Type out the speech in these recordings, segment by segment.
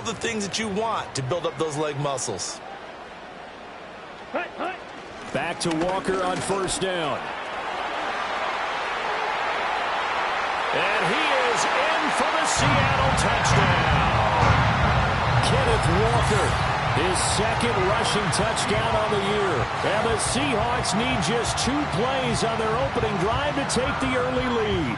the things that you want to build up those leg muscles. Back to Walker on first down. And he is in for the Seattle touchdown. Kenneth Walker, his second rushing touchdown on the year. And the Seahawks need just 2 plays on their opening drive to take the early lead.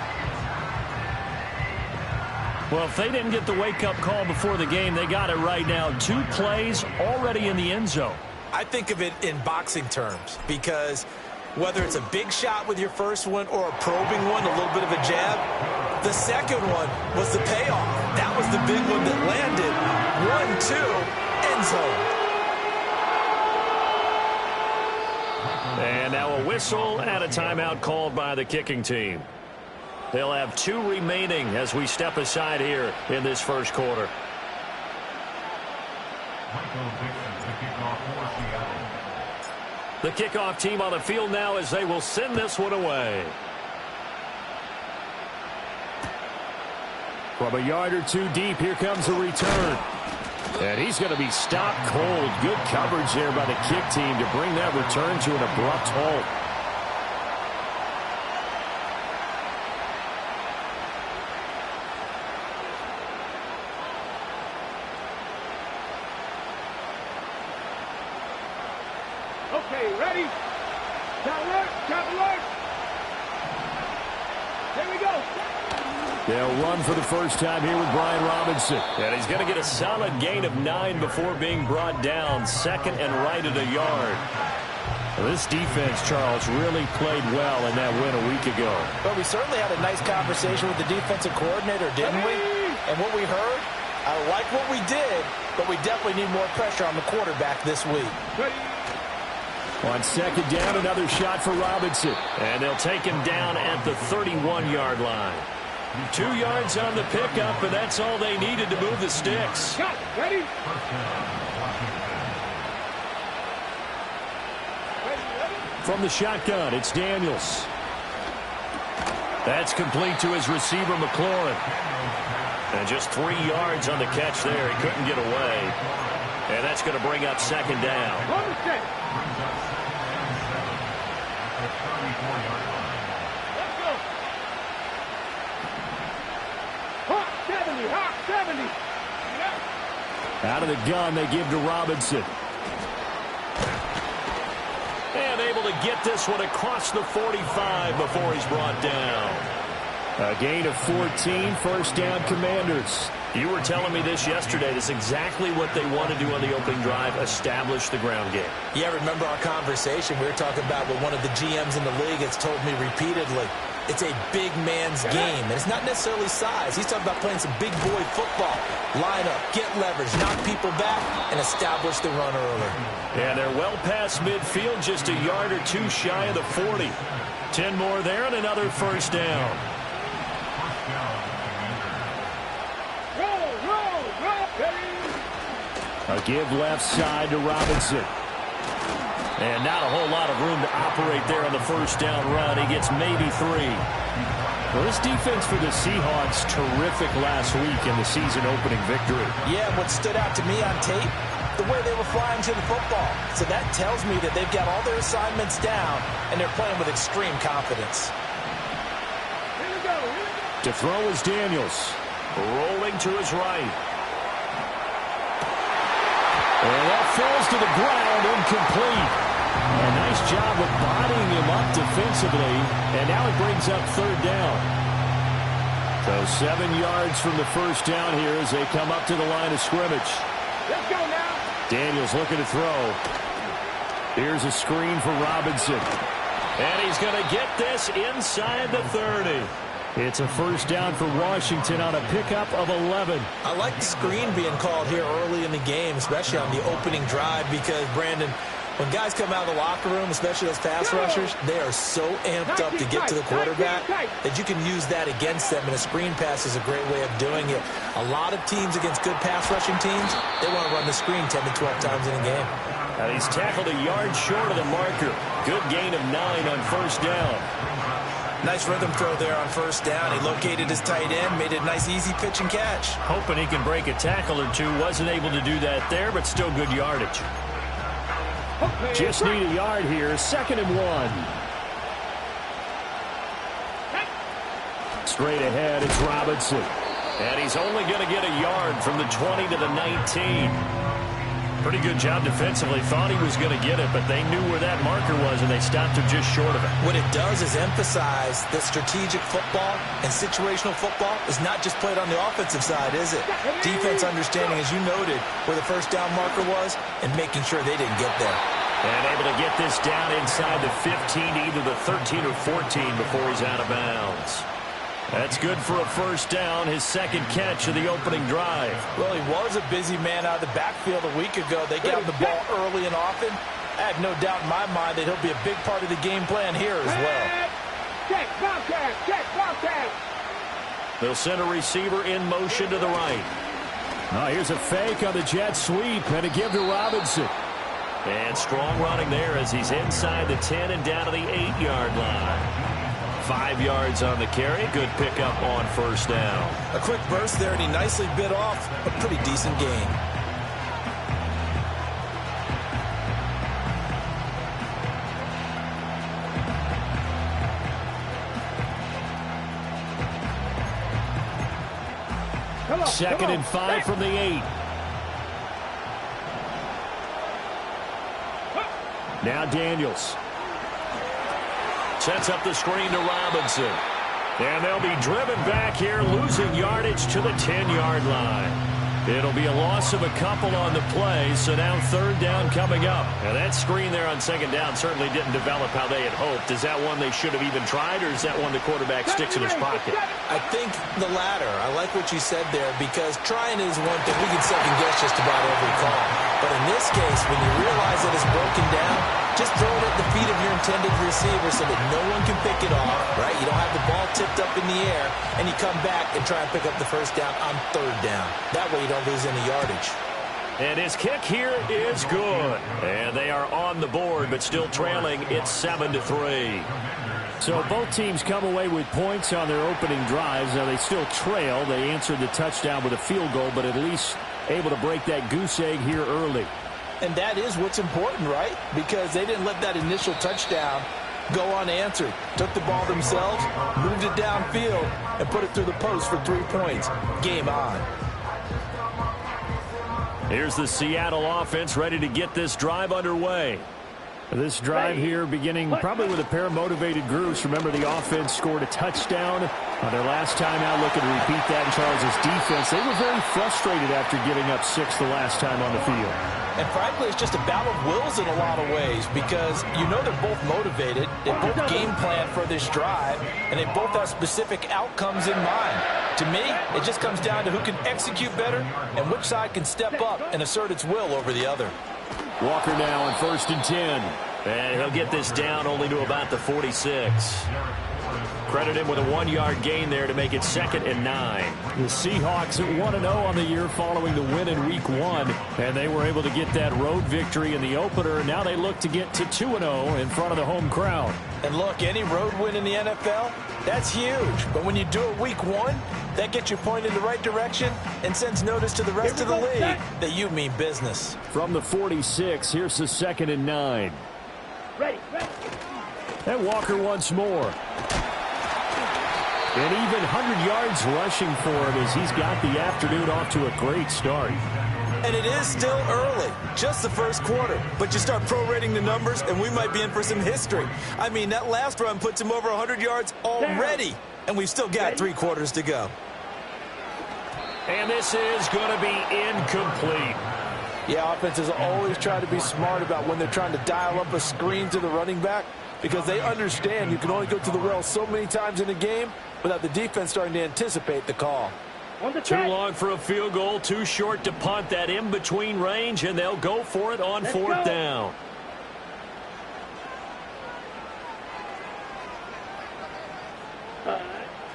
Well, if they didn't get the wake-up call before the game, they got it right now. 2 plays already in the end zone. I think of it in boxing terms because whether it's a big shot with your first one or a probing one, a little bit of a jab, the second one was the payoff. That was the big one that landed. 1-2, end zone. And now a whistle and a timeout called by the kicking team. They'll have 2 remaining as we step aside here in this first quarter. The kickoff team on the field now as they will send this one away. From a yard or 2 deep, here comes the return. And he's going to be stopped cold. Good coverage there by the kick team to bring that return to an abrupt halt. Okay, ready? Got alert, got alert. Here we go. They'll run for the first time here with Brian Robinson. And he's going to get a solid gain of 9 before being brought down. Second and right at a yard. Well, this defense, Charles, really played well in that win a week ago. But we certainly had a nice conversation with the defensive coordinator, didn't we? And what we heard, I like what we did, but we definitely need more pressure on the quarterback this week. On second down, another shot for Robinson. And they'll take him down at the 31-yard line. 2 yards on the pickup, and that's all they needed to move the sticks. Shot, ready? From the shotgun, it's Daniels. That's complete to his receiver, McLaurin. And just 3 yards on the catch there. He couldn't get away. And that's going to bring up second down. Let's go. Hot 70, hot 70. Out of the gun, they give to Robinson. And able to get this one across the 45 before he's brought down. A gain of 14, first down, Commanders. You were telling me this yesterday. This is exactly what they want to do on the opening drive, establish the ground game. Yeah, remember our conversation? We were talking about what one of the GMs in the league has told me repeatedly. It's a big man's game, and it's not necessarily size. He's talking about playing some big boy football. Line up, get leverage, knock people back, and establish the run early. And they're well past midfield, just a yard or 2 shy of the 40. 10 more there and another first down. A give left side to Robinson. And not a whole lot of room to operate there on the first down run. He gets maybe 3. Well, this defense for the Seahawks, terrific last week in the season opening victory. Yeah, what stood out to me on tape, the way they were flying to the football. So that tells me that they've got all their assignments down, and they're playing with extreme confidence. Here we go. To throw is Daniels. Rolling to his right. And that falls to the ground, incomplete. A nice job of bodying him up defensively, and now it brings up third down. So 7 yards from the first down here as they come up to the line of scrimmage. Let's go now. Daniels looking to throw. Here's a screen for Robinson. And he's going to get this inside the 30. It's a first down for Washington on a pickup of 11. I like the screen being called here early in the game, especially on the opening drive, because, Brandon, when guys come out of the locker room, especially those pass rushers, they are so amped up to get to the quarterback that you can use that against them, and a screen pass is a great way of doing it. A lot of teams against good pass rushing teams, they want to run the screen 10 to 12 times in a game. And he's tackled a yard short of the marker. Good gain of 9 on first down. Nice rhythm throw there on first down. He located his tight end, made it a nice, easy pitch and catch. Hoping he can break a tackle or two. Wasn't able to do that there, but still good yardage. Just need a yard here. 2nd and 1. Straight ahead, it's Robinson. And he's only going to get a yard from the 20 to the 19. Pretty good job defensively. Thought he was going to get it, but they knew where that marker was, and they stopped him just short of it. What it does is emphasize that strategic football and situational football is not just played on the offensive side, is it? Defense understanding, as you noted, where the first down marker was and making sure they didn't get there. And able to get this down inside the 15 to either the 13 or 14 before he's out of bounds. That's good for a first down, his 2nd catch of the opening drive. Well, he was a busy man out of the backfield a week ago. They got the ball early and often. I have no doubt in my mind that he'll be a big part of the game plan here as well. Check, Bobcat. They'll send a receiver in motion to the right. Here's a fake on the jet sweep, and a give to Robinson. And strong running there as he's inside the 10 and down to the 8-yard line. 5 yards on the carry. Good pickup on first down. A quick burst there, and he nicely bit off a pretty decent gain. Second and 5 from the 8. Now Daniels. Sets up the screen to Robinson. And they'll be driven back here, losing yardage to the 10-yard line. It'll be a loss of a couple on the play, so now 3rd down coming up. And that screen there on 2nd down certainly didn't develop how they had hoped. Is that one they should have even tried, or is that one the quarterback sticks in his pocket? I think the latter. I like what you said there, because trying is one thing. We can second-guess just about every call. But in this case, when you realize that it's broken down, just throw it at the feet of your intended receiver so that no one can pick it off, right? You don't have the ball tipped up in the air, and you come back and try and pick up the first down on 3rd down. That way you don't lose any yardage. And his kick here is good. And they are on the board, but still trailing. It's 7-3. So both teams come away with points on their opening drives. Now they still trail. They answered the touchdown with a field goal, but at least able to break that goose egg here early. And that is what's important, right? Because they didn't let that initial touchdown go unanswered. Took the ball themselves, moved it downfield, and put it through the post for 3 points. Game on. Here's the Seattle offense ready to get this drive underway. This drive here beginning probably with a pair of motivated groups. Remember, the offense scored a touchdown on their last time out. Looking to repeat that in Charles' defense. They were very frustrated after giving up 6 the last time on the field. And frankly, it's just a battle of wills in a lot of ways, because you know they're both motivated, they both game plan for this drive, and they both have specific outcomes in mind. To me, it just comes down to who can execute better and which side can step up and assert its will over the other. Walker now on 1st and 10. And he'll get this down only to about the 46. Credit him with a 1-yard gain there to make it 2nd and 9. The Seahawks at 1-0 on the year following the win in Week 1. And they were able to get that road victory in the opener. Now they look to get to 2-0 in front of the home crowd. And look, any road win in the NFL, that's huge. But when you do it Week 1, that gets you pointed in the right direction and sends notice to the rest of the league that you mean business. From the 46, here's the 2nd and 9. Ready. And Walker once more. And even 100 yards rushing for him as he's got the afternoon off to a great start. And it is still early, just the first quarter. But you start prorating the numbers, and we might be in for some history. I mean, that last run puts him over 100 yards already, and we've still got 3 quarters to go. And this is going to be incomplete. Yeah, offenses always try to be smart about when they're trying to dial up a screen to the running back, because they understand you can only go to the well so many times in a game without the defense starting to anticipate the call. Too long for a field goal, too short to punt. That in-between range, and they'll go for it on 4th down.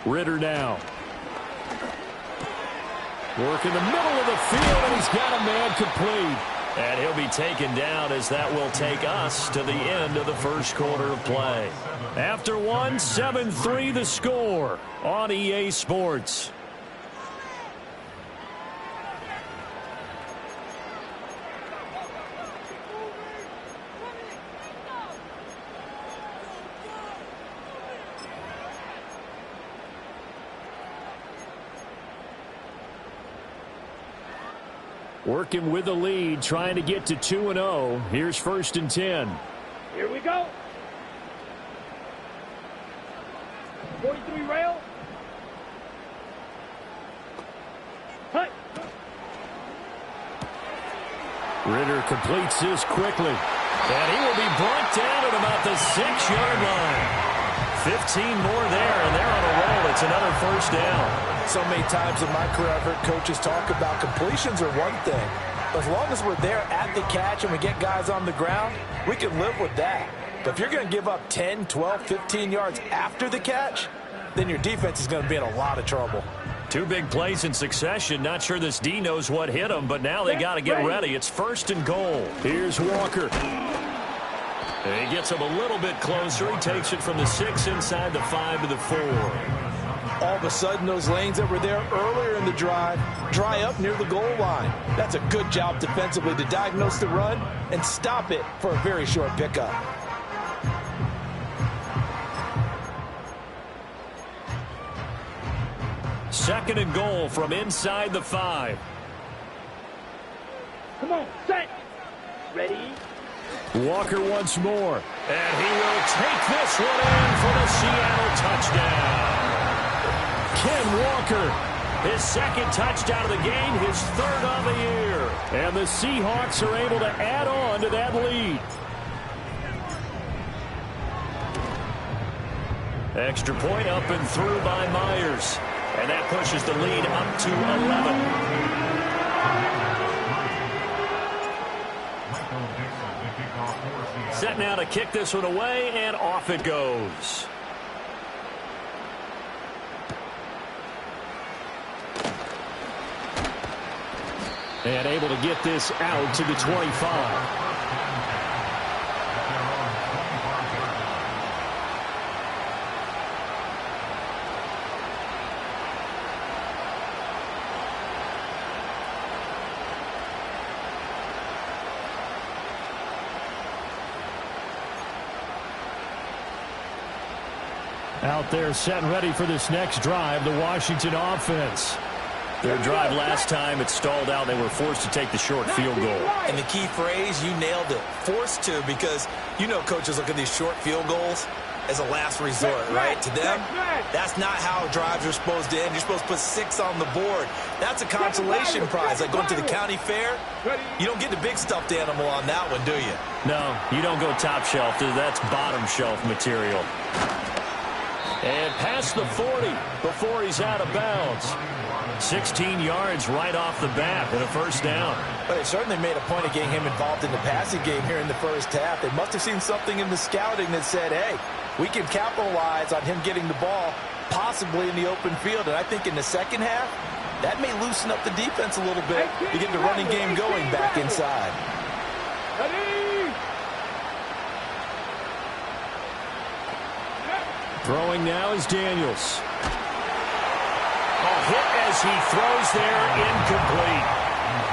Ritter now. Work in the middle of the field, and he's got a man complete. And he'll be taken down as that will take us to the end of the first quarter of play. After one, 7-3 the score on EA Sports. Working with the lead, trying to get to 2-0. Here's 1st and 10. Here we go. 43 rail. Hut. Ritter completes this quickly. And he will be brought down at about the 6-yard line. 15 more there, and they're on a roll. It's another 1st down. So many times in my career, I've heard coaches talk about completions are one thing. But as long as we're there at the catch and we get guys on the ground, we can live with that. But if you're going to give up 10, 12, 15 yards after the catch, then your defense is going to be in a lot of trouble. 2 big plays in succession. Not sure this D knows what hit him, but now they got to get ready. It's 1st and goal. Here's Walker. And he gets him a little bit closer. He takes it from the 6 inside the 5 to the 4. All of a sudden, those lanes that were there earlier in the drive dry up near the goal line. That's a good job defensively to diagnose the run and stop it for a very short pickup. Second and goal from inside the 5. Come on, set. Ready. Walker once more. And he will take this one in for the Seattle touchdown. Ken Walker, his 2nd touchdown of the game, his 3rd of the year. And the Seahawks are able to add on to that lead. Extra point up and through by Myers. And that pushes the lead up to 11. Set now to kick this one away, and off it goes. And able to get this out to the 25. Out there set and ready for this next drive, the Washington offense. Their drive last time, it stalled out. They were forced to take the short field goal. And the key phrase, you nailed it, forced to, because you know coaches look at these short field goals as a last resort, right? To them, that's not how drives are supposed to end. You're supposed to put 6 on the board. That's a consolation prize, like going to the county fair. You don't get the big stuffed animal on that one, do you? No, you don't go top shelf. That's bottom shelf material. And past the 40 before he's out of bounds. 16 yards right off the bat and a 1st down. But they certainly made a point of getting him involved in the passing game here in the 1st half. They must have seen something in the scouting that said, hey, we can capitalize on him getting the ball possibly in the open field. And I think in the 2nd half, that may loosen up the defense a little bit to get the running game going back inside. Throwing now is Daniels. A hit as he throws there, incomplete.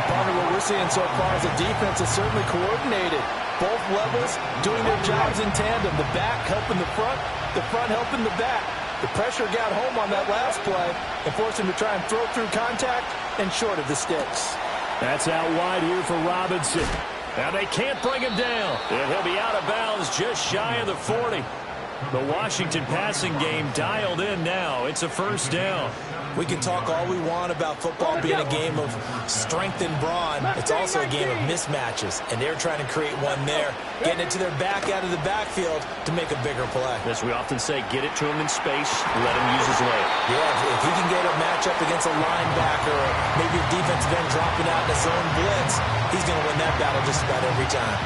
Partner, what we're seeing so far is the defense is certainly coordinated. Both levels doing their jobs in tandem. The back helping the front helping the back. The pressure got home on that last play and forced him to try and throw through contact and short of the sticks. That's out wide here for Robinson. Now they can't bring him down. And he'll be out of bounds just shy of the 40. The Washington passing game dialed in now. It's a 1st down. We can talk all we want about football being a game of strength and brawn. It's also a game of mismatches, and they're trying to create one there, getting it to their back out of the backfield to make a bigger play. As we often say, get it to him in space, let him use his leg. Yeah, if he can get a matchup against a linebacker or maybe a defensive end dropping out in a zone blitz, he's going to win that battle just about every time.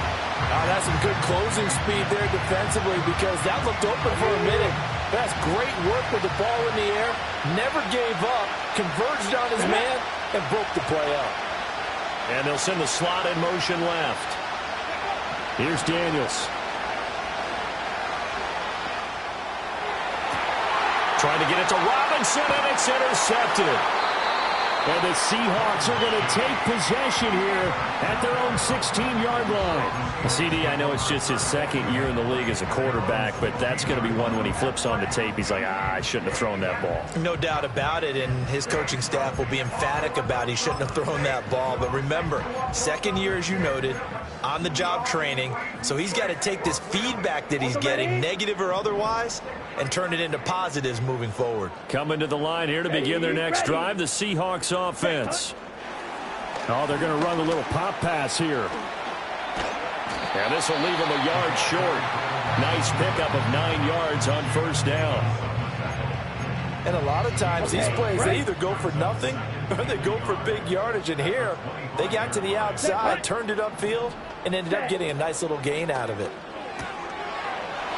That's some good closing speed there defensively because that looked open for a minute. That's great work with the ball in the air. Never gave up, converged on his man, and broke the play up. And they'll send the slot in motion left. Here's Daniels. Trying to get it to Robinson, and it's intercepted. And the Seahawks are going to take possession here at their own 16-yard line. CD, I know it's just his second year in the league as a quarterback, but that's going to be one when he flips on the tape. He's like, I shouldn't have thrown that ball. No doubt about it, and his coaching staff will be emphatic about he shouldn't have thrown that ball. But remember, second year, as you noted, on-the-job training, so he's got to take this feedback that he's getting, negative or otherwise, and turn it into positives moving forward. Coming to the line here to begin their next drive, the Seahawks offense. Oh, they're going to run a little pop pass here. And this will leave them a yard short. Nice pickup of 9 yards on first down. And a lot of times these plays, they either go for nothing or they go for big yardage. And here, they got to the outside, turned it upfield, and ended up getting a nice little gain out of it.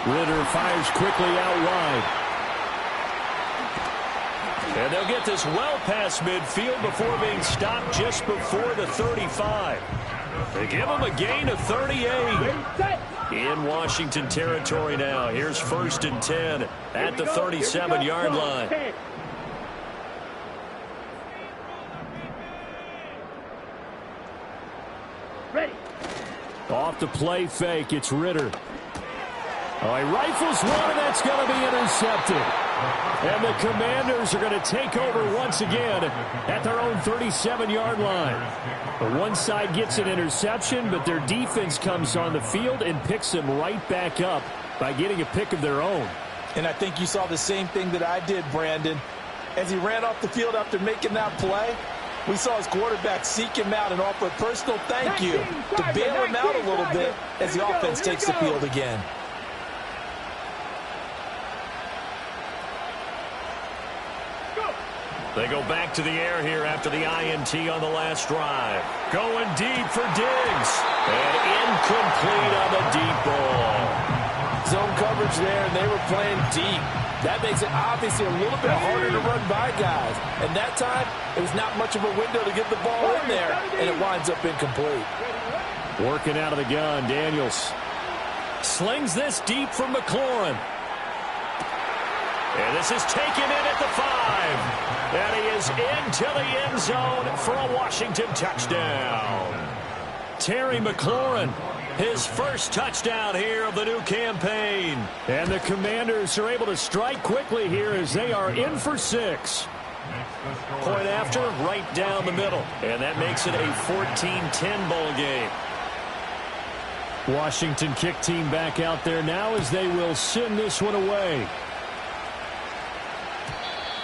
Ritter fires quickly out wide. And they'll get this well past midfield before being stopped just before the 35. They give him a gain of 38. In Washington territory now. Here's 1st and 10 at the 37-yard line. Ready. Off the play fake, it's Ritter. Oh, he rifles one, and that's going to be intercepted. And the Commanders are going to take over once again at their own 37-yard line. The one side gets an interception, but their defense comes on the field and picks them right back up by getting a pick of their own. And I think you saw the same thing that I did, Brandon. As he ran off the field after making that play, we saw his quarterback seek him out and offer a personal thank you to bail him out a little bit as the offense takes the field again. They go back to the air here after the INT on the last drive. Going deep for Diggs. And incomplete on the deep ball. Zone coverage there, and they were playing deep. That makes it obviously a little bit harder to run by guys. And that time, it was not much of a window to get the ball in there, and it winds up incomplete. Working out of the gun, Daniels. Slings this deep from McLaurin. And this is taken in at the 5. And he is into the end zone for a Washington touchdown. Terry McLaurin, his first touchdown here of the new campaign. And the Commanders are able to strike quickly here as they are in for 6. Point after, right down the middle. And that makes it a 14-10 ball game. Washington kick team back out there now as they will send this one away.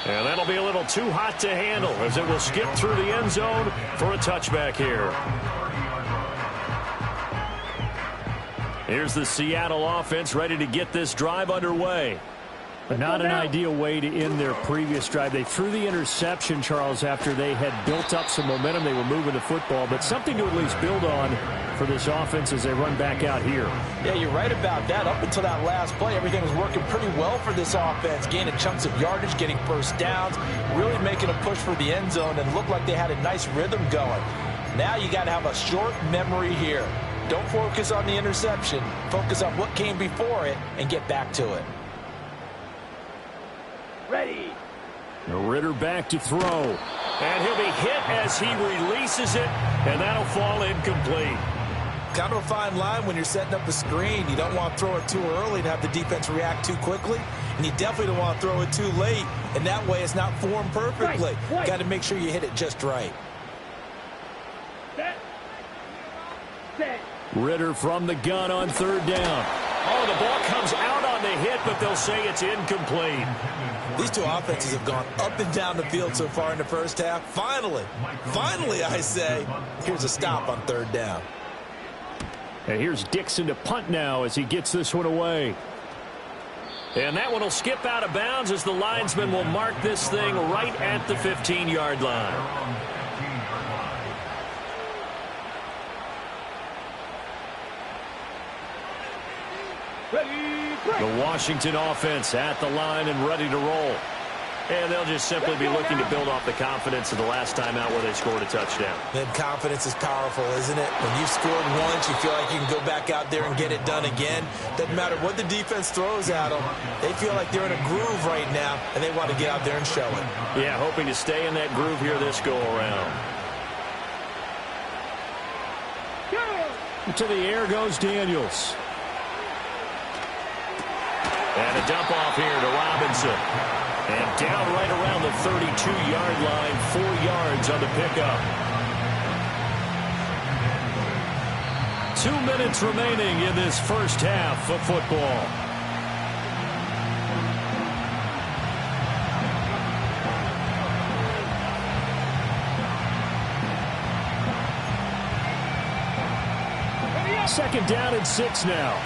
And that'll be a little too hot to handle as it will skip through the end zone for a touchback here. Here's the Seattle offense ready to get this drive underway. But not an ideal way to end their previous drive. They threw the interception, Charles, after they had built up some momentum. They were moving the football, but something to at least build on for this offense as they run back out here. Yeah, you're right about that. Up until that last play, everything was working pretty well for this offense, gaining chunks of yardage, getting first downs, really making a push for the end zone, and looked like they had a nice rhythm going. Now you got to have a short memory here. Don't focus on the interception. Focus on what came before it and get back to it. Ready. Ritter back to throw. And he'll be hit as he releases it, and that'll fall incomplete. Kind of a fine line when you're setting up a screen. You don't want to throw it too early and have the defense react too quickly, and you definitely don't want to throw it too late, and that way it's not formed perfectly. Got to make sure you hit it just right. Set. Ritter from the gun on 3rd down. Oh, the ball comes out on the hit, but they'll say it's incomplete. These two offenses have gone up and down the field so far in the first half. Finally, I say, here's a stop on 3rd down. And here's Dixon to punt now as he gets this one away. And that one will skip out of bounds as the linesman will mark this thing right at the 15-yard line. The Washington offense at the line and ready to roll. And they'll just simply be looking to build off the confidence of the last time out where they scored a touchdown. Then confidence is powerful, isn't it? When you've scored once, you feel like you can go back out there and get it done again. Doesn't matter what the defense throws at them. They feel like they're in a groove right now, and they want to get out there and show it. Yeah, hoping to stay in that groove here this go-around. To the air goes Daniels. And a dump off here to Robinson. And down right around the 32-yard line, 4 yards on the pickup. 2 minutes remaining in this first half of football. Second down and 6 now.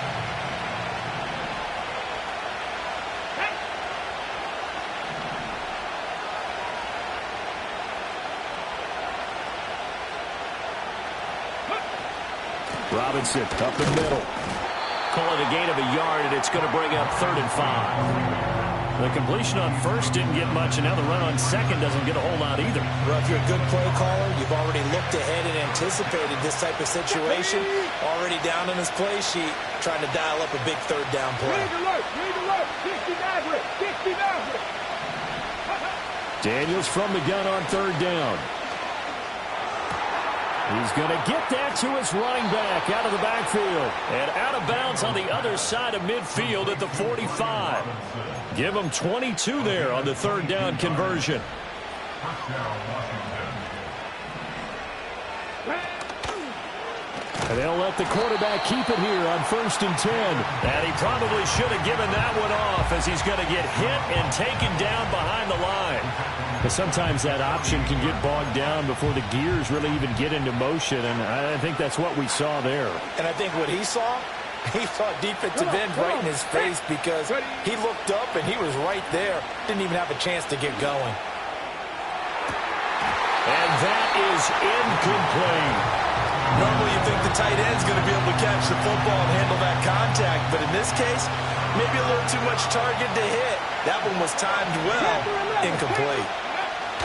Robinson up the middle. Call it a gain of a yard, and it's going to bring up 3rd and 5. The completion on first didn't get much, and now the run on second doesn't get a whole lot either. Well, if you're a good play caller, you've already looked ahead and anticipated this type of situation. Already down on his play sheet, trying to dial up a big 3rd down play. Daniels from the gun on 3rd down. He's going to get that to his running back out of the backfield. And out of bounds on the other side of midfield at the 45. Give him 22 there on the 3rd down conversion. And they'll let the quarterback keep it here on 1st and 10. And he probably should have given that one off, as he's going to get hit and taken down behind the line. But sometimes that option can get bogged down before the gears really even get into motion, and I think that's what we saw there. And I think what he saw defensive end right in his face, because he looked up and he was right there. Didn't even have a chance to get going. And that is incomplete. Normally you think the tight end's going to be able to catch the football and handle that contact, but in this case, maybe a little too much target to hit. That one was timed well, incomplete.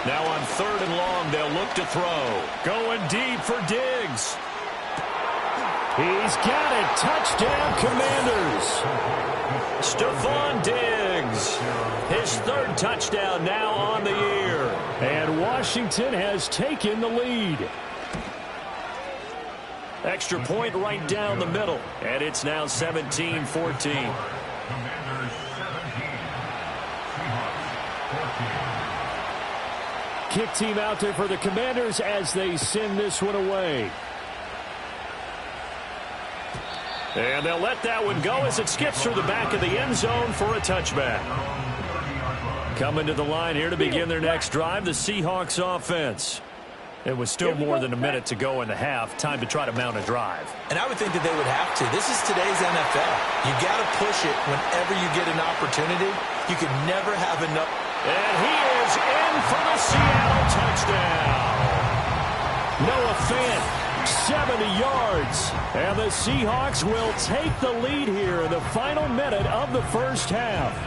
Now on 3rd and long, they'll look to throw. Going deep for Diggs. He's got it. Touchdown, Commanders. Stephon Diggs. His 3rd touchdown now on the year. And Washington has taken the lead. Extra point right down the middle. And it's now 17-14. Kick team out there for the Commanders as they send this one away. And they'll let that one go as it skips through the back of the end zone for a touchback. Coming to the line here to begin their next drive, the Seahawks offense. It was still more than a minute to go in the half. Time to try to mount a drive. And I would think that they would have to. This is today's NFL. You got to push it whenever you get an opportunity. You can never have enough. And he is in for the Seattle touchdown. Noah Fant, 70 yards. And the Seahawks will take the lead here in the final minute of the first half.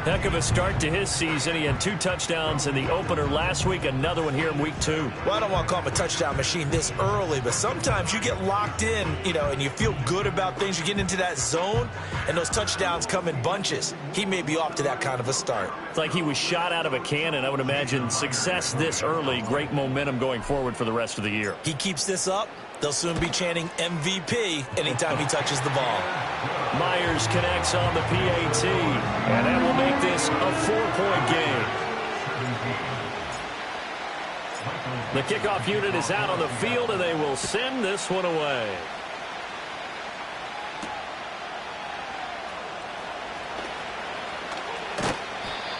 Heck of a start to his season. He had 2 touchdowns in the opener last week, another one here in week 2. Well, I don't want to call him a touchdown machine this early, but sometimes you get locked in, and you feel good about things. You get into that zone, and those touchdowns come in bunches. He may be off to that kind of a start. It's like he was shot out of a cannon. I would imagine success this early, great momentum going forward for the rest of the year. He keeps this up, they'll soon be chanting MVP anytime he touches the ball. Myers connects on the PAT, and that will make this a 4-point game. The kickoff unit is out on the field, and they will send this one away.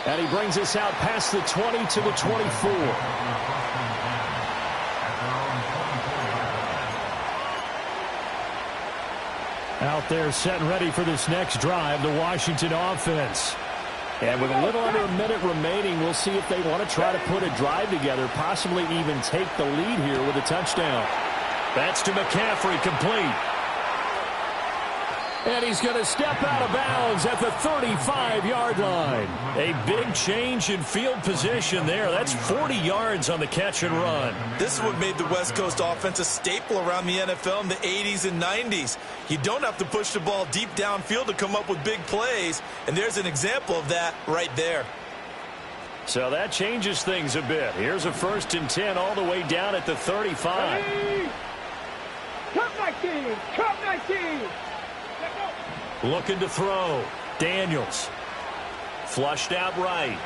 And he brings us out past the 20 to the 24. Out there set and ready for this next drive, the Washington offense. And with a little under a minute remaining, we'll see if they want to try to put a drive together, possibly even take the lead here with a touchdown. That's to McCaffrey, complete. And he's going to step out of bounds at the 35-yard line. A big change in field position there. That's 40 yards on the catch and run. This is what made the West Coast offense a staple around the NFL in the 80s and 90s. You don't have to push the ball deep downfield to come up with big plays, and there's an example of that right there. So that changes things a bit. Here's a 1st and 10 all the way down at the 35. Hey! Top 19! Top 19! Looking to throw. Daniels. Flushed out right.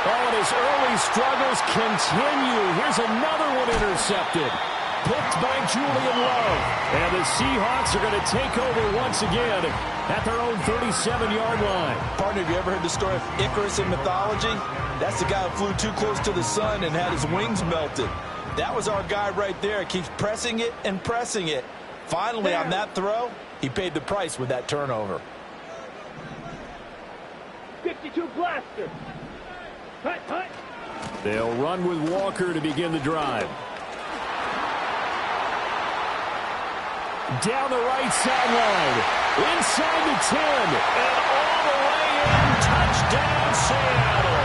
Oh, and his early struggles continue. Here's another one intercepted. Picked by Julian Love. And the Seahawks are going to take over once again at their own 37-yard line. Partner, have you ever heard the story of Icarus in mythology? That's the guy who flew too close to the sun and had his wings melted. That was our guy right there. Keeps pressing it and pressing it. Finally, on that throw, he paid the price with that turnover. 52 blaster. Hut, hut. They'll run with Walker to begin the drive. Down the right sideline. Inside the 10. And all the way in. Touchdown, Seattle.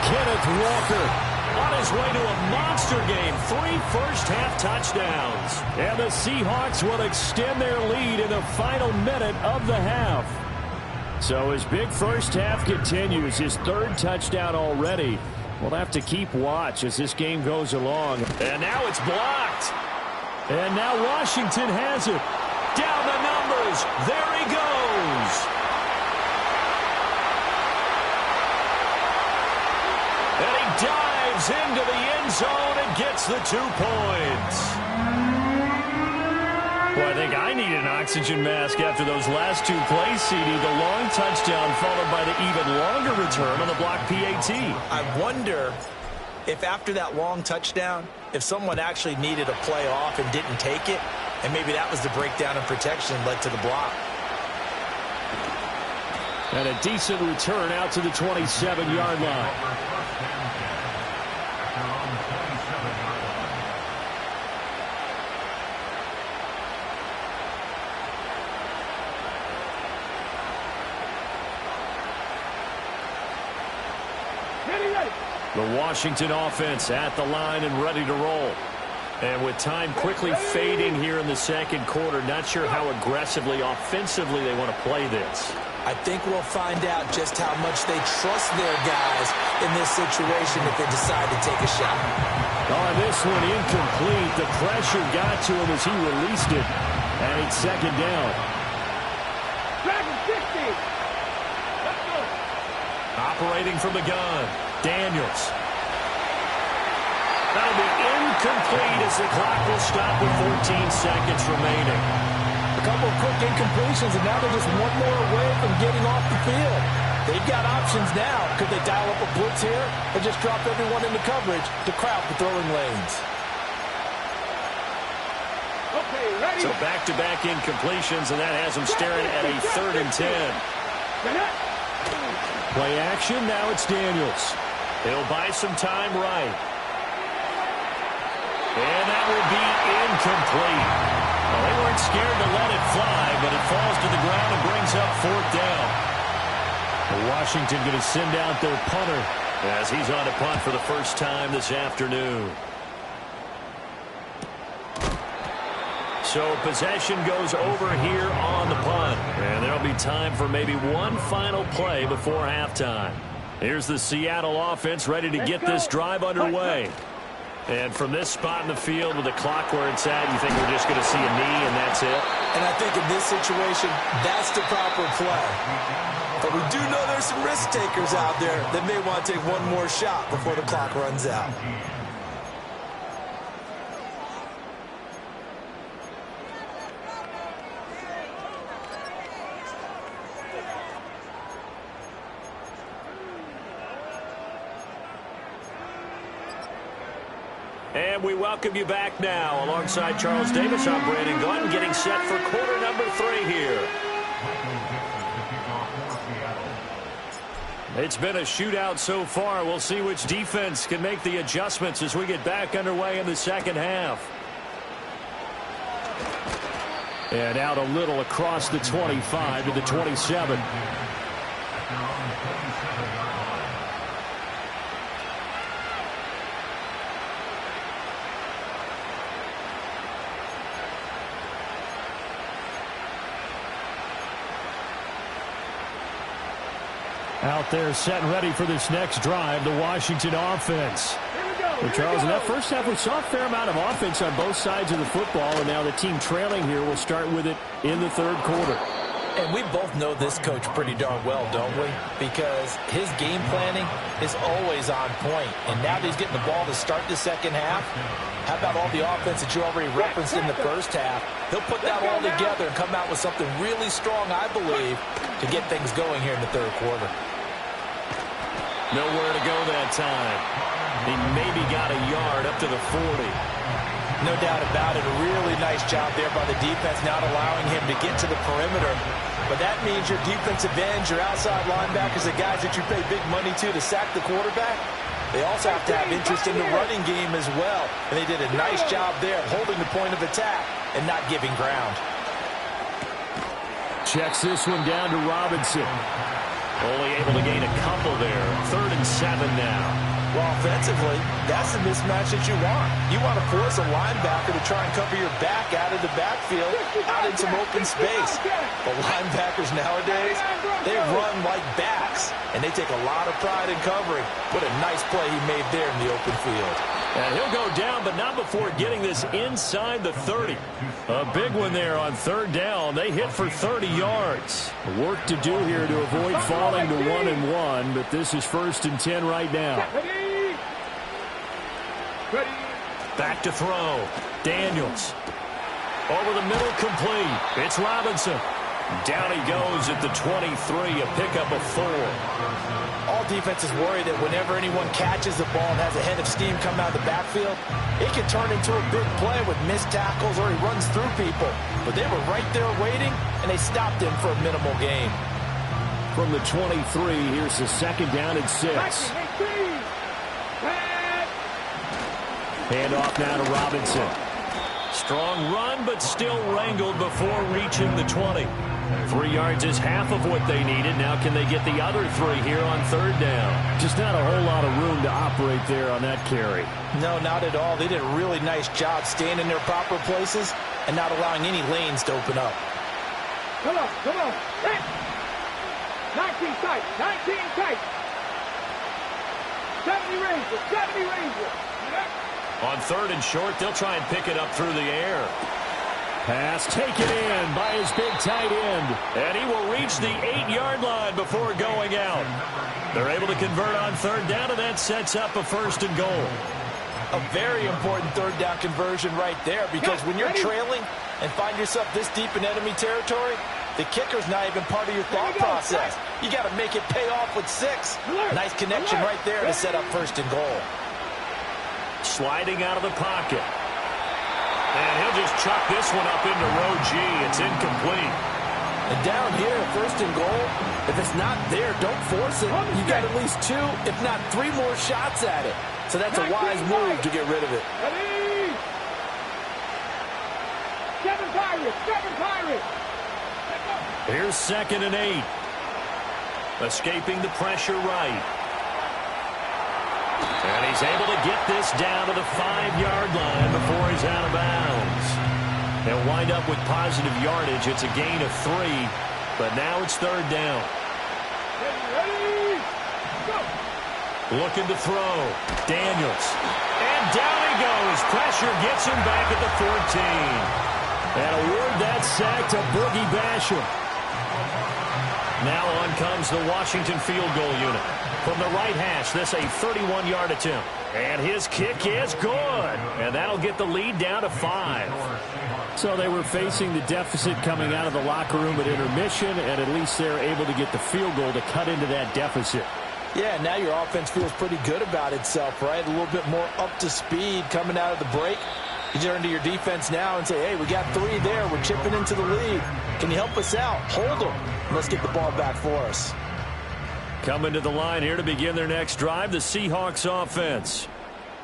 Kenneth Walker on his way to a monster game. 3 first-half touchdowns. And the Seahawks will extend their lead in the final minute of the half. So his big first half continues. His 3rd touchdown already. We'll have to keep watch as this game goes along. And now it's blocked. And now Washington has it. Down the numbers. There he goes. And he dives into the end zone and gets the 2 points. Well, I think I need an oxygen mask after those last 2 plays, CD. The long touchdown followed by the even longer return on the block PAT. I wonder if after that long touchdown, if someone actually needed a play off and didn't take it, and maybe that was the breakdown in protection that led to the block. And a decent return out to the 27-yard line. The Washington offense at the line and ready to roll. And with time quickly fading here in the second quarter, not sure how aggressively, offensively they want to play this. I think we'll find out just how much they trust their guys in this situation if they decide to take a shot. On this one, incomplete. The pressure got to him as he released it. And it's 2nd down. Dragon 60. Let's go. Operating from the gun. Daniels. That'll be incomplete as the clock will stop with 14 seconds remaining. A couple of quick incompletions, and now they're just one more away from getting off the field. They've got options now. Could they dial up a blitz here or just drop everyone into coverage to crowd the throwing lanes? Okay, ready. So back-to-back incompletions, and that has them staring at a 3rd and 10. Play action, now it's Daniels. He'll buy some time right. And that will be incomplete. Well, they weren't scared to let it fly, but it falls to the ground and brings up 4th down. Washington going to send out their punter as he's on a punt for the first time this afternoon. So possession goes over here on the punt. And there'll be time for maybe one final play before halftime. Here's the Seattle offense ready to get this drive underway. And from this spot in the field with the clock where it's at, you think we're just going to see a knee and that's it? And I think in this situation, that's the proper play. But we do know there's some risk takers out there that may want to take one more shot before the clock runs out. And we welcome you back now. Alongside Charles Davis, I'm Brandon Glenn, getting set for quarter number 3 here. It's been a shootout so far. We'll see which defense can make the adjustments as we get back underway in the second half. And out a little across the 25 to the 27. Out there set and ready for this next drive, the Washington offense. Well, Charles, in that first half, we saw a fair amount of offense on both sides of the football, and now the team trailing here will start with it in the third quarter. And we both know this coach pretty darn well, don't we? Because his game planning is always on point. And now that he's getting the ball to start the second half, how about all the offense that you already referenced in the first half? He'll put that all together and come out with something really strong, I believe, to get things going here in the third quarter. Nowhere to go that time. He maybe got a yard up to the 40. No doubt about it. A really nice job there by the defense, not allowing him to get to the perimeter. But that means your defensive ends, your outside linebackers, the guys that you pay big money to sack the quarterback, they also have to have interest in the running game as well. And they did a nice job there holding the point of attack and not giving ground. Checks this one down to Robinson. Only able to gain a couple there. 3rd and 7 now. Well, offensively, that's the mismatch that you want. You want to force a linebacker to try and cover your back out of the backfield, out in some open space. But linebackers nowadays, they run like backs, and they take a lot of pride in covering. What a nice play he made there in the open field. And he'll go down, but not before getting this inside the 30. A big one there on 3rd down. They hit for 30 yards. Work to do here to avoid falling to 1-1, but this is 1st and 10 right now. Back to throw. Daniels. Over the middle, complete. It's Robinson. Down he goes at the 23, a pickup of 4. All defenses worry that whenever anyone catches the ball and has a head of steam come out of the backfield, it can turn into a big play with missed tackles or he runs through people. But they were right there waiting, and they stopped him for a minimal gain. From the 23, here's the 2nd down and 6. Hand off now to Robinson. Strong run, but still wrangled before reaching the 20. 3 yards is half of what they needed. Now can they get the other 3 here on 3rd down? Just not a whole lot of room to operate there on that carry. No, not at all. They did a really nice job staying in their proper places and not allowing any lanes to open up. Come on, come on. 19 tight, 19 tight. 70 Ranger, 70 Ranger. On 3rd and short, they'll try and pick it up through the air. Pass taken in by his big tight end. And he will reach the 8-yard line before going out. They're able to convert on 3rd down, and that sets up a 1st and goal. A very important 3rd down conversion right there, because when you're trailing and find yourself this deep in enemy territory, the kicker's not even part of your thought process. You got to make it pay off with 6. Nice connection right there to set up 1st and goal. Sliding out of the pocket. And he'll just chuck this one up into row G. It's incomplete. And down here, 1st and goal, if it's not there, don't force it. You got at least 2, if not 3 more shots at it. So that's a wise move to get rid of it. Ready? 7 Pirates, 7 Pirates. Here's 2nd and 8. Escaping the pressure right. And he's able to get this down to the 5-yard line before he's out of bounds. They'll wind up with positive yardage. It's a gain of 3, but now it's 3rd down. Ready? Go. Looking to throw. Daniels. And down he goes. Pressure gets him back at the 14. And award that sack to Boogie Basham. Now on comes the Washington field goal unit. From the right hash, this a 31-yard attempt. And his kick is good. And that'll get the lead down to 5. So they were facing the deficit coming out of the locker room at intermission, and at least they're able to get the field goal to cut into that deficit. Yeah, now your offense feels pretty good about itself, right? A little bit more up to speed coming out of the break. You turn to your defense now and say, hey, we got 3 there. We're chipping into the lead. Can you help us out? Hold them. Let's get the ball back for us. Coming to the line here to begin their next drive, the Seahawks offense.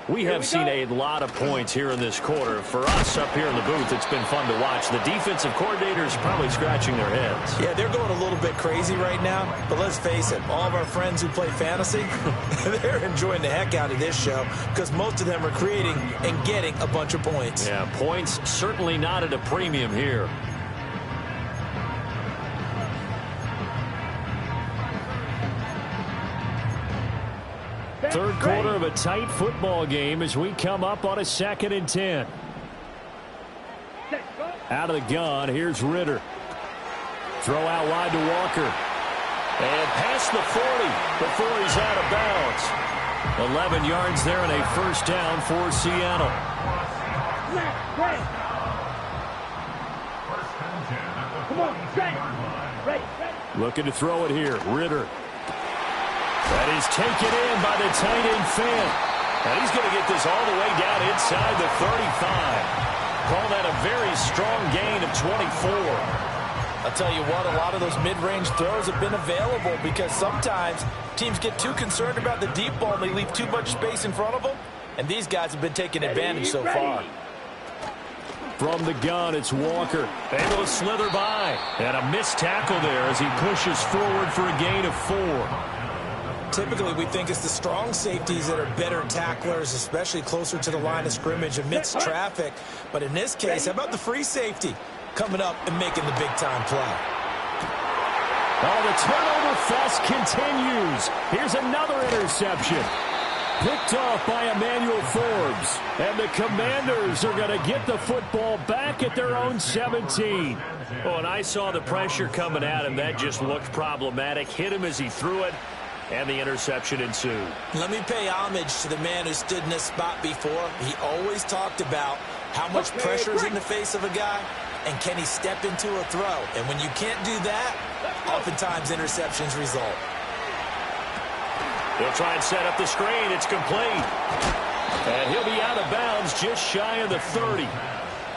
We have seen a lot of points here in this quarter. For us up here in the booth, it's been fun to watch. The defensive coordinators probably scratching their heads. Yeah, they're going a little bit crazy right now. But let's face it, all of our friends who play fantasy, they're enjoying the heck out of this show because most of them are creating and getting a bunch of points. Yeah, points certainly not at a premium here. Third quarter of a tight football game as we come up on a 2nd and 10. Out of the gun, here's Ritter. Throw out wide to Walker. And past the 40 before he's out of bounds. 11 yards there and a first down for Seattle. Looking to throw it here. Ritter. That is taken in by the tight end Fant. And he's going to get this all the way down inside the 35. Call that a very strong gain of 24. I'll tell you what, a lot of those mid-range throws have been available because sometimes teams get too concerned about the deep ball and they leave too much space in front of them. And these guys have been taking advantage so far. From the gun, it's Walker. Able to slither by. And a missed tackle there as he pushes forward for a gain of 4. Typically, we think it's the strong safeties that are better tacklers, especially closer to the line of scrimmage amidst traffic. But in this case, how about the free safety coming up and making the big-time play? Oh, the turnover fest continues. Here's another interception. Picked off by Emmanuel Forbes. And the Commanders are going to get the football back at their own 17. Oh, and I saw the pressure coming at him. That just looked problematic. Hit him as he threw it. And the interception ensued. Let me pay homage to the man who stood in this spot before. He always talked about how much pressure is in the face of a guy and can he step into a throw. And when you can't do that, oftentimes interceptions result. He'll try and set up the screen. It's complete. And he'll be out of bounds just shy of the 30.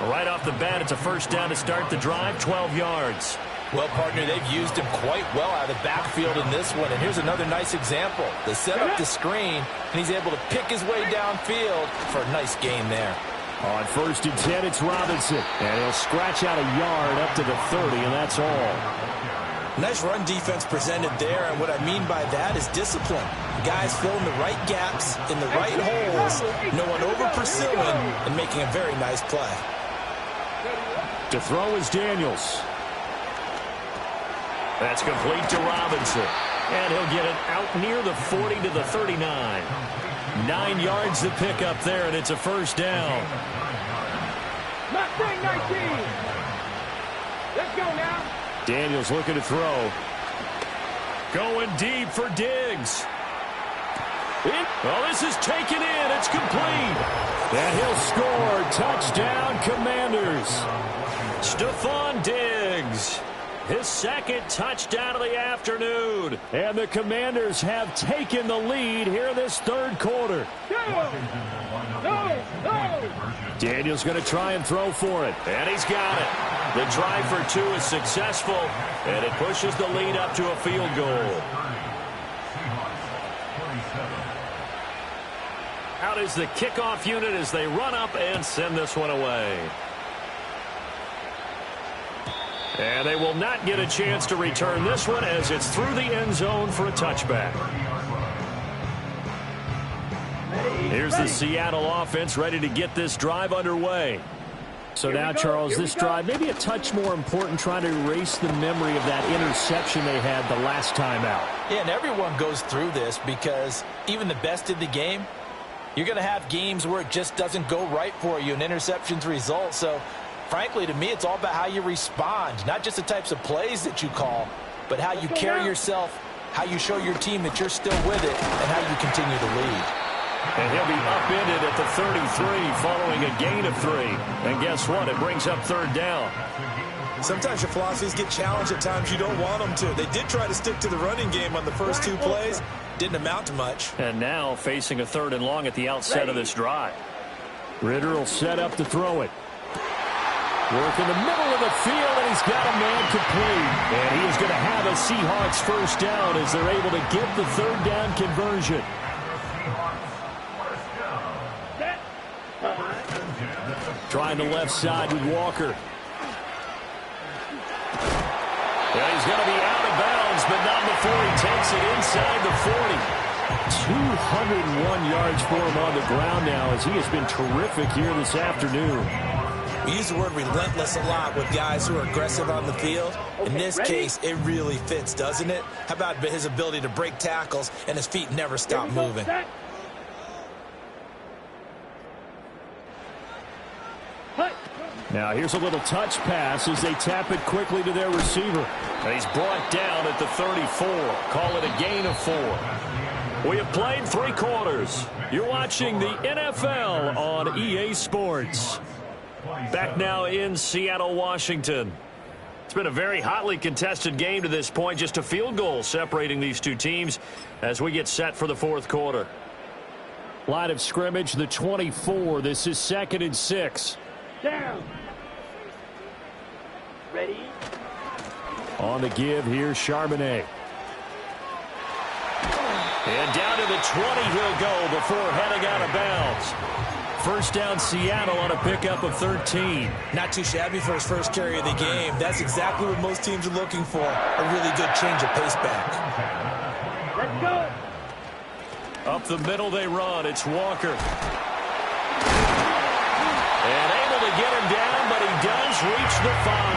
Right off the bat, it's a first down to start the drive, 12 yards. Well, partner, they've used him quite well out of the backfield in this one. And here's another nice example. They set up the screen, and he's able to pick his way downfield for a nice gain there. On 1st and 10, it's Robinson. And he'll scratch out a yard up to the 30, and that's all. Nice run defense presented there, and what I mean by that is discipline. Guys filling the right gaps in the right holes, no one over-pursuing, and making a very nice play. To throw is Daniels. That's complete to Robinson. And he'll get it out near the 40 to the 39. 9 yards to pick up there, and it's a first down. Mustang 19. Let's go now. Daniels looking to throw. Going deep for Diggs. Oh, this is taken in. It's complete. And he'll score. Touchdown, Commanders. Stephon Diggs. His second touchdown of the afternoon. And the Commanders have taken the lead here in this third quarter. Daniels going to try and throw for it. And he's got it. The drive for 2 is successful. And it pushes the lead up to a field goal. Out is the kickoff unit as they run up and send this one away. And they will not get a chance to return this one as it's through the end zone for a touchback. Here's the Seattle offense ready to get this drive underway. So now, Charles, this drive maybe a touch more important, trying to erase the memory of that interception they had the last time out. Yeah, and everyone goes through this because even the best in the game, you're going to have games where it just doesn't go right for you and interceptions result. So frankly, to me, it's all about how you respond, not just the types of plays that you call, but how you carry yourself, how you show your team that you're still with it, and how you continue to lead. And he'll be upended at the 33 following a gain of 3. And guess what? It brings up third down. Sometimes your philosophies get challenged at times you don't want them to. They did try to stick to the running game on the first 2 plays. Didn't amount to much. And now facing a 3rd and long at the outset of this drive. Ritter will set up to throw it. Work in the middle of the field, and he's got a man complete. And he is going to have a Seahawks first down as they're able to get the 3rd down conversion. Trying the left side with Walker. Yeah, he's going to be out of bounds, but not before he takes it inside the 40. 201 yards for him on the ground now as he has been terrific here this afternoon. We use the word relentless a lot with guys who are aggressive on the field. In this case, it really fits, doesn't it? How about his ability to break tackles and his feet never stop moving? Now here's a little touch pass as they tap it quickly to their receiver. And he's brought down at the 34. Call it a gain of 4. We have played 3 quarters. You're watching the NFL on EA Sports. Back now in Seattle, Washington. It's been a very hotly contested game to this point. Just a field goal separating these two teams as we get set for the 4th quarter. Line of scrimmage, the 24. This is 2nd and 6. Down. Ready? On the give, here's Charbonnet. And down to the 20 he'll go before heading out of bounds. First down Seattle on a pickup of 13. Not too shabby for his first carry of the game. That's exactly what most teams are looking for. A really good change of pace back. Let's go. Up the middle they run. It's Walker. And able to get him down, but he does reach the 5.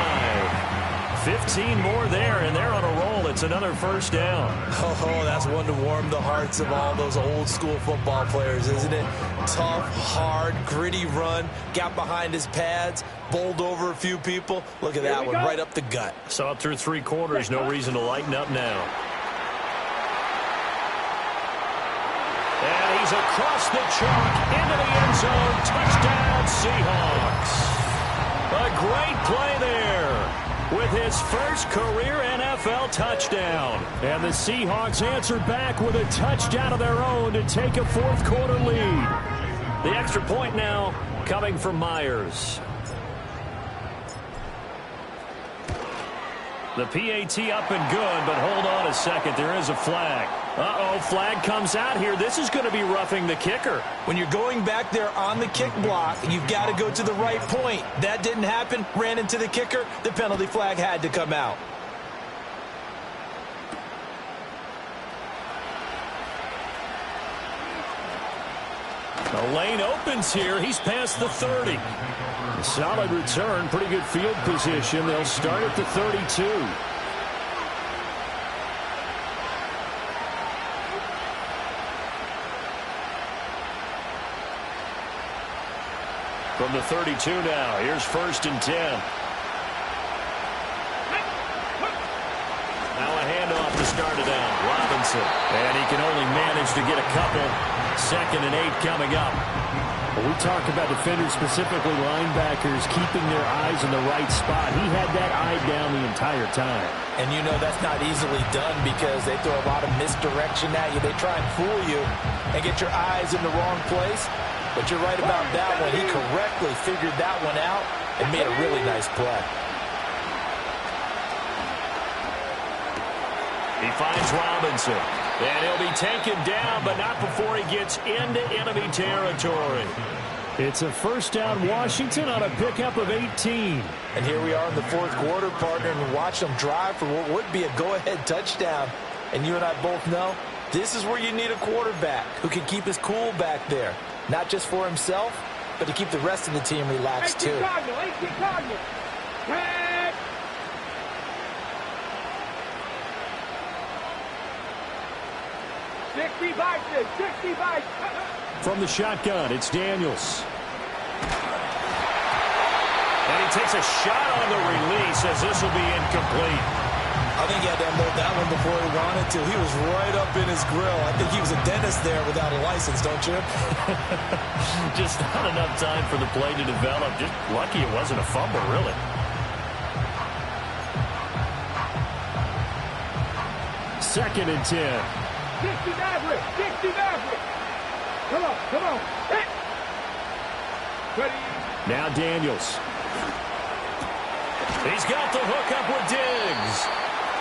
15 more there, and they're on a roll. It's another first down. Oh, that's one to warm the hearts of all those old-school football players, isn't it? Tough, hard, gritty run. Got behind his pads, bowled over a few people. Look at that one, right up the gut. Saw it through 3 quarters. No reason to lighten up now. And he's across the chalk into the end zone. Touchdown, Seahawks. A great play there with his first career NFL touchdown. And the Seahawks answer back with a touchdown of their own to take a 4th quarter lead. The extra point now coming from Myers. The PAT up and good, but hold on a second. There is a flag. Uh-oh, flag comes out here. This is going to be roughing the kicker. When you're going back there on the kick block, you've got to go to the right point. That didn't happen. Ran into the kicker. The penalty flag had to come out. The lane opens here. He's past the 30. A solid return. Pretty good field position. They'll start at the 32. From the 32 now, here's 1st and 10. Now a handoff to start it out. Robinson. And he can only manage to get a couple. 2nd and 8 coming up. Well, we talk about defenders, specifically linebackers, keeping their eyes in the right spot. He had that eye down the entire time. And you know that's not easily done because they throw a lot of misdirection at you. They try and fool you and get your eyes in the wrong place. But you're right about that one. He correctly figured that one out and made a really nice play. He finds Robinson. And he'll be taken down, but not before he gets into enemy territory. It's a first down Washington on a pickup of 18. And here we are in the 4th quarter, partner, and watch them drive for what would be a go-ahead touchdown. And you and I both know this is where you need a quarterback who can keep his cool back there. Not just for himself, but to keep the rest of the team relaxed, too. From the shotgun, it's Daniels. And he takes a shot on the release as this will be incomplete. I think he had to unload that one before he wanted to. He was right up in his grill. I think he was a dentist there without a license, don't you? Just not enough time for the play to develop. Just lucky it wasn't a fumble, really. Second and 10. 60 Maverick! 60 Maverick! Come on, come on! Hit! Ready? Now Daniels. He's got the hook up with Diggs.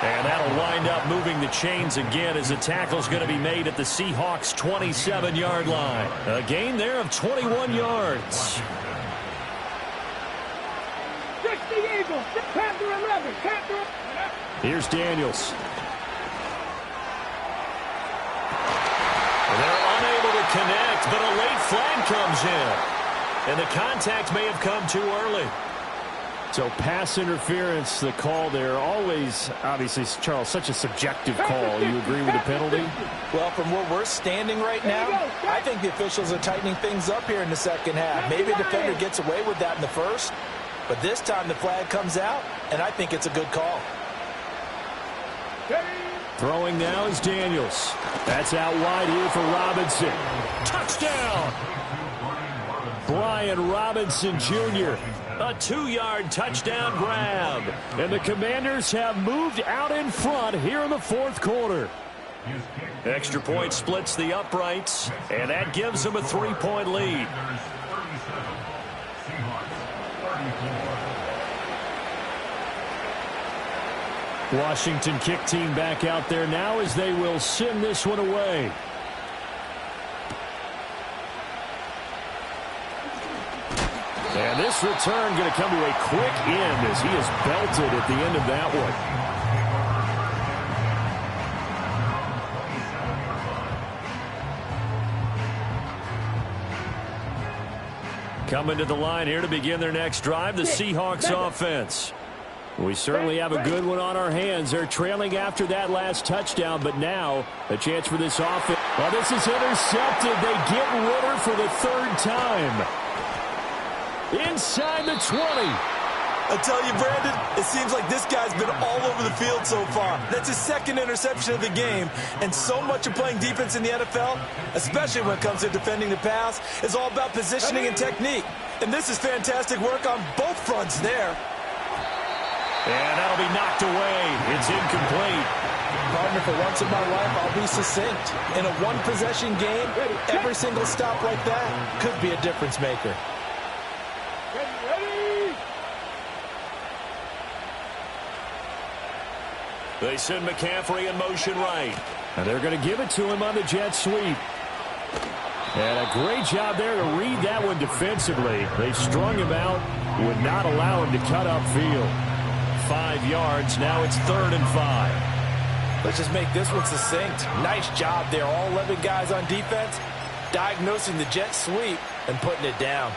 And that'll wind up moving the chains again as the tackle's going to be made at the Seahawks' 27-yard line. A gain there of 21 yards. the Eagles. Panther 11. Panther. Here's Daniels. They're unable to connect, but a late flag comes in. And the contact may have come too early. So pass interference, the call there, always, obviously, Charles, such a subjective call. You agree with the penalty? Well, from where we're standing right now, I think the officials are tightening things up here in the second half. Maybe a defender gets away with that in the first, but this time the flag comes out, and I think it's a good call. Throwing now is Daniels. That's out wide here for Robinson. Touchdown! Brian Robinson Jr. A 2-yard touchdown grab. And the Commanders have moved out in front here in the fourth quarter. Extra point splits the uprights, and that gives them a 3-point lead. Washington kick team back out there now as they will send this one away. And this return going to come to a quick end as he is belted at the end of that one. Coming to the line here to begin their next drive, the Seahawks offense. We certainly have a good one on our hands. They're trailing after that last touchdown, but now a chance for this offense. Well, this is intercepted. They get Ritter for the third time. Inside the 20. I tell you, Brandon, it seems like this guy's been all over the field so far. That's his second interception of the game, and so much of playing defense in the NFL, especially when it comes to defending the pass, is all about positioning and technique. And this is fantastic work on both fronts there. And that'll be knocked away. It's incomplete. Partner, for once in my life, I'll be succinct. In a one-possession game, every single stop like that could be a difference maker. They send McCaffrey in motion right. And they're going to give it to him on the jet sweep. And a great job there to read that one defensively. They strung him out, would not allow him to cut upfield. 5 yards, now it's 3rd and 5. Let's just make this one succinct. Nice job there, all 11 guys on defense, diagnosing the jet sweep and putting it down.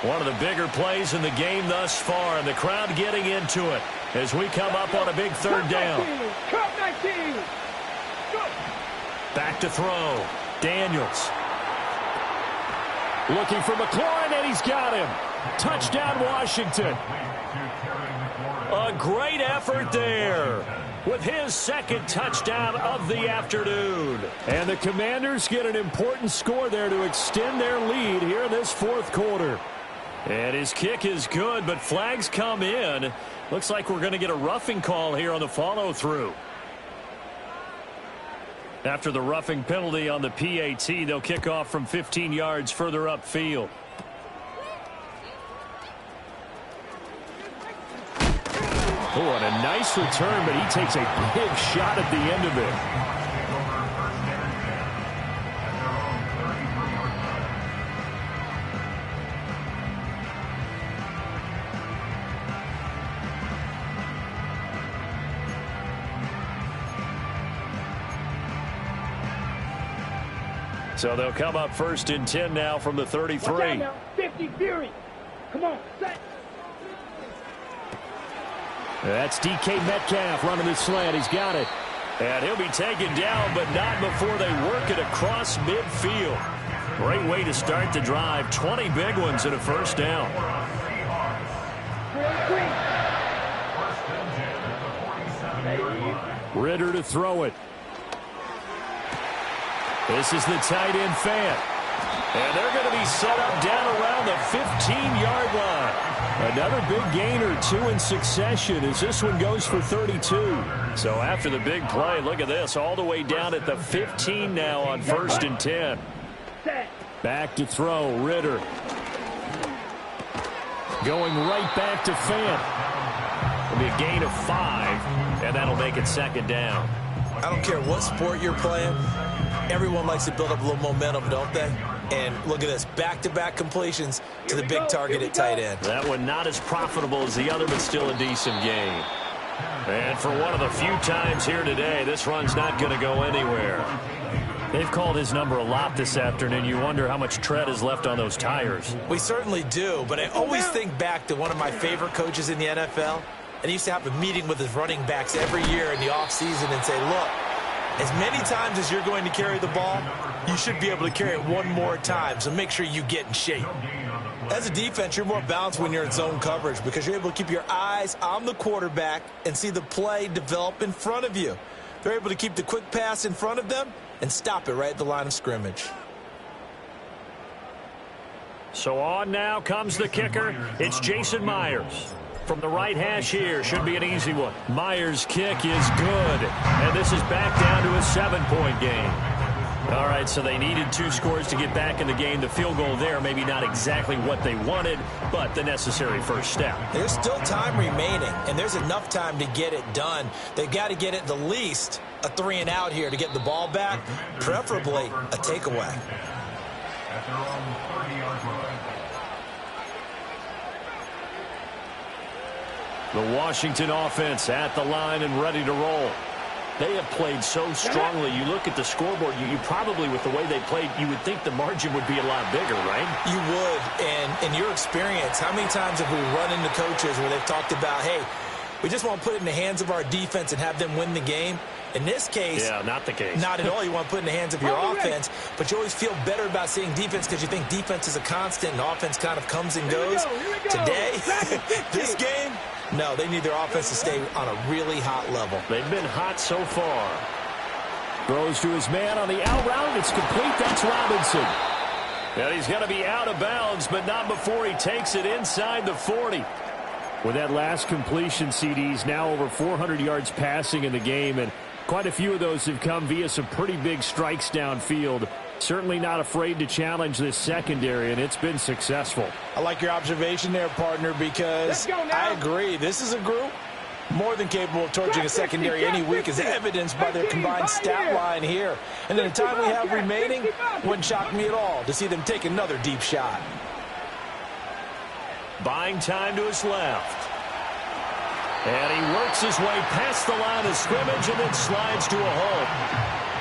One of the bigger plays in the game thus far, and the crowd getting into it as we come up on a big 3rd down. Back to throw. Daniels. Looking for McLaurin, and he's got him. Touchdown, Washington. A great effort there with his second touchdown of the afternoon. And the Commanders get an important score there to extend their lead here in this fourth quarter. And his kick is good, but flags come in. Looks like we're going to get a roughing call here on the follow-through. After the roughing penalty on the PAT, they'll kick off from 15 yards further upfield. Oh, and a nice return, but he takes a big shot at the end of it. So they'll come up 1st and 10 now from the 33. 50 Fury. Come on, set. That's DK Metcalf running the slant. He's got it. And he'll be taken down, but not before they work it across midfield. Great way to start the drive. 20 big ones and a 1st down. Ritter to throw it. This is the tight end Fant. And they're going to be set up down around the 15-yard line. Another big gain or 2 in succession as this one goes for 32. So after the big play, look at this, all the way down at the 15 now on 1st and 10. Back to throw, Ritter. Going right back to Fant. It'll be a gain of 5, and that'll make it 2nd down. I don't care what sport you're playing. Everyone likes to build up a little momentum, don't they? And look at this, back-to-back completions to the big target at tight end. That one not as profitable as the other, but still a decent gain. And for one of the few times here today, this run's not going to go anywhere. They've called his number a lot this afternoon. You wonder how much tread is left on those tires. We certainly do, but I always think back to one of my favorite coaches in the NFL, and he used to have a meeting with his running backs every year in the offseason and say, look, as many times as you're going to carry the ball, you should be able to carry it one more time, so make sure you get in shape. As a defense, you're more balanced when you're in zone coverage because you're able to keep your eyes on the quarterback and see the play develop in front of you. They're able to keep the quick pass in front of them and stop it right at the line of scrimmage. So on now comes the kicker. It's Jason Myers. From the right hash here, should be an easy one. Myers' kick is good. And this is back down to a 7-point game. All right, so they needed 2 scores to get back in the game. The field goal there, maybe not exactly what they wanted, but the necessary first step. There's still time remaining, and there's enough time to get it done. They've got to get at the least a 3-and-out here to get the ball back, preferably a takeaway. The Washington offense at the line and ready to roll. They have played so strongly. You look at the scoreboard, you probably, with the way they played, you would think the margin would be a lot bigger, right? You would, and in your experience, how many times have we run into coaches where they've talked about, hey, we just want to put it in the hands of our defense and have them win the game? In this case, yeah, not the case. Not at all. You want to put it in the hands of your offense, but you always feel better about seeing defense because you think defense is a constant and offense kind of comes and goes. Today, this game, no, they need their offense to stay on a really hot level. They've been hot so far. Throws to his man on the out route. It's complete. That's Robinson. And he's going to be out of bounds, but not before he takes it inside the 40. With that last completion, CD's now over 400 yards passing in the game, and quite a few of those have come via some pretty big strikes downfield. Certainly not afraid to challenge this secondary, and it's been successful. I like your observation there, partner, because I agree. This is a group more than capable of torching a secondary any week, as evidenced by their combined stat line here. And in the time we have remaining, wouldn't shock me at all to see them take another deep shot. Buying time to his left. And he works his way past the line of scrimmage and then slides to a hole.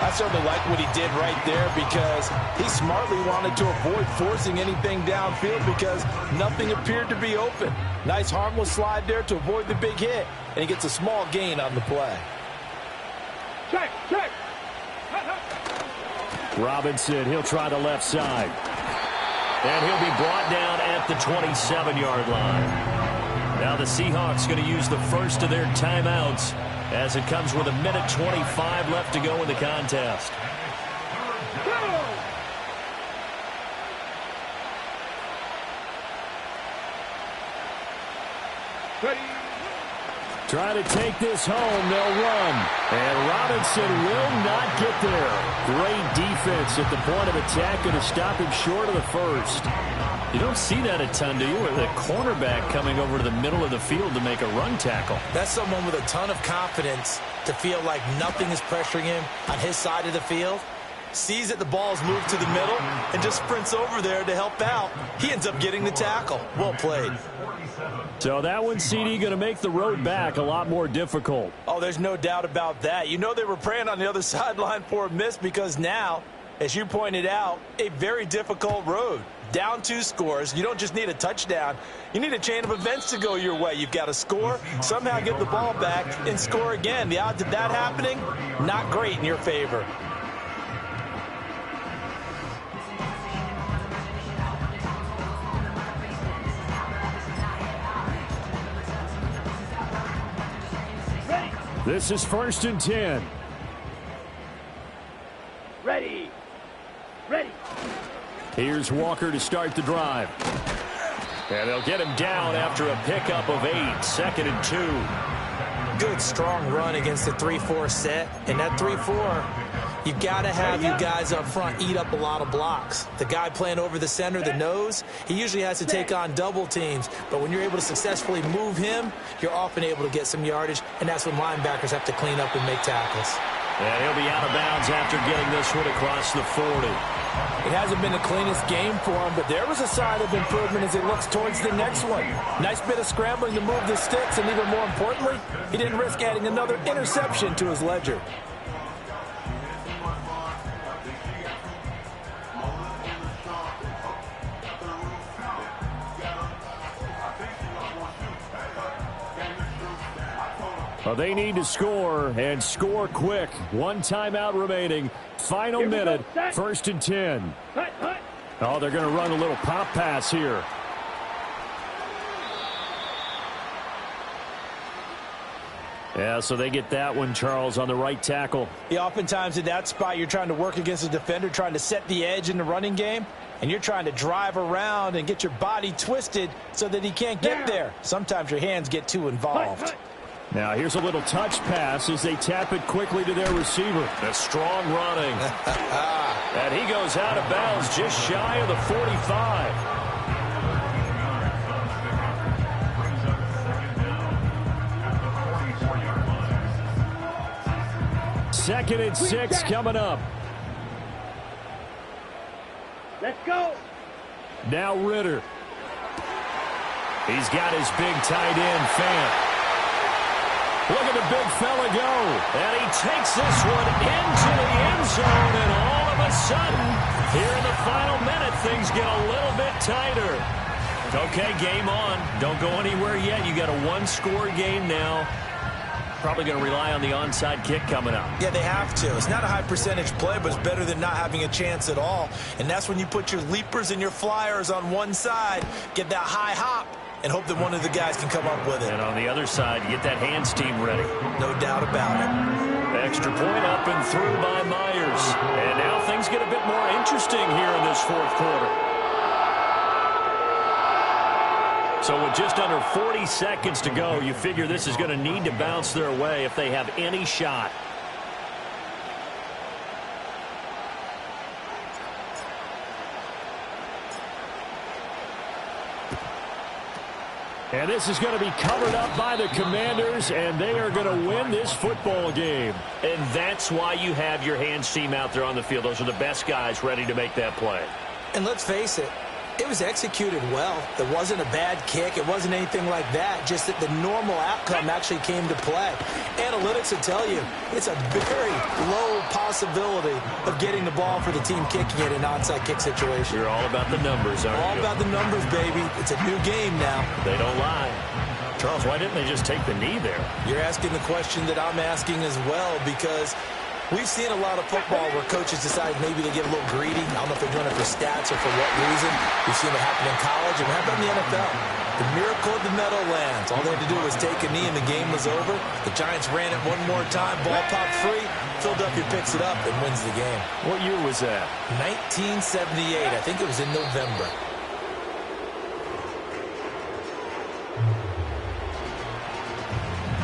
I certainly like what he did right there because he smartly wanted to avoid forcing anything downfield because nothing appeared to be open. Nice harmless slide there to avoid the big hit, and he gets a small gain on the play. Check. Robinson, he'll try the left side. And he'll be brought down at the 27-yard line. Now the Seahawks going to use the first of their timeouts as it comes with 1:25 left to go in the contest. Ready. Try to take this home. They'll run. And Robinson will not get there. Great defense at the point of attack and to stop him short of the first. You don't see that a ton, do you? With a cornerback coming over to the middle of the field to make a run tackle. That's someone with a ton of confidence to feel like nothing is pressuring him on his side of the field. Sees that the ball's moved to the middle and just sprints over there to help out. He ends up getting the tackle. Well played. So that one, CD, going to make the road back a lot more difficult. Oh, there's no doubt about that. You know they were praying on the other sideline for a miss because now, as you pointed out, a very difficult road. Down 2 scores. You don't just need a touchdown. You need a chain of events to go your way. You've got to score, somehow get the ball back, and score again. The odds of that happening, not great in your favor. This is 1st and 10. Ready. Here's Walker to start the drive. And they'll get him down after a pickup of 8, 2nd and 2. Good, strong run against the 3-4 set. And that 3-4, you've got to have you guys up front eat up a lot of blocks. The guy playing over the center, the nose, he usually has to take on double teams. But when you're able to successfully move him, you're often able to get some yardage. And that's when linebackers have to clean up and make tackles. And he'll be out of bounds after getting this one across the 40. It hasn't been the cleanest game for him, but there was a sign of improvement as he looks towards the next one. Nice bit of scrambling to move the sticks, and even more importantly, he didn't risk adding another interception to his ledger. Well, they need to score, and score quick. One timeout remaining. Final minute, 1st and 10. Oh, they're going to run a little pop pass here. Yeah, so they get that one, Charles, on the right tackle. Yeah, oftentimes in that spot, you're trying to work against a defender, trying to set the edge in the running game, and you're trying to drive around and get your body twisted so that he can't get there. Sometimes your hands get too involved. Now, here's a little touch pass as they tap it quickly to their receiver. The strong running. And he goes out of bounds just shy of the 45. Second and 6 coming up. Let's go. Now Ritter. He's got his big tight end, Fant. Look at the big fella go. And he takes this one into the end zone, and all of a sudden, here in the final minute, things get a little bit tighter. Okay, game on. Don't go anywhere yet. You got a one-score game now. Probably going to rely on the onside kick coming up. Yeah, they have to. It's not a high percentage play, but it's better than not having a chance at all. And that's when you put your leapers and your flyers on one side, get that high hop, and hope that one of the guys can come up with it. And on the other side, you get that hands team ready. No doubt about it. Extra point up and through by Myers. And now things get a bit more interesting here in this fourth quarter. So with just under 40 seconds to go, you figure this is going to need to bounce their way if they have any shot. And this is going to be covered up by the Commanders, and they are going to win this football game. And that's why you have your hands team out there on the field. Those are the best guys ready to make that play. And let's face it, it was executed well. It wasn't a bad kick. It wasn't anything like that. Just that the normal outcome actually came to play. Analytics will tell you it's a very low possibility of getting the ball for the team kicking it in an onside kick situation. You're all about the numbers, aren't you? All about the numbers, baby. It's a new game now. They don't lie. Charles, why didn't they just take the knee there? You're asking the question that I'm asking as well, because we've seen a lot of football where coaches decide maybe they get a little greedy. I don't know if they're doing it for stats or for what reason. We've seen it happen in college, and what happened in the NFL. The miracle of the Meadowlands. All they had to do was take a knee, and the game was over. The Giants ran it one more time. Ball popped free. Philadelphia picks it up and wins the game. What year was that? 1978. I think it was in November.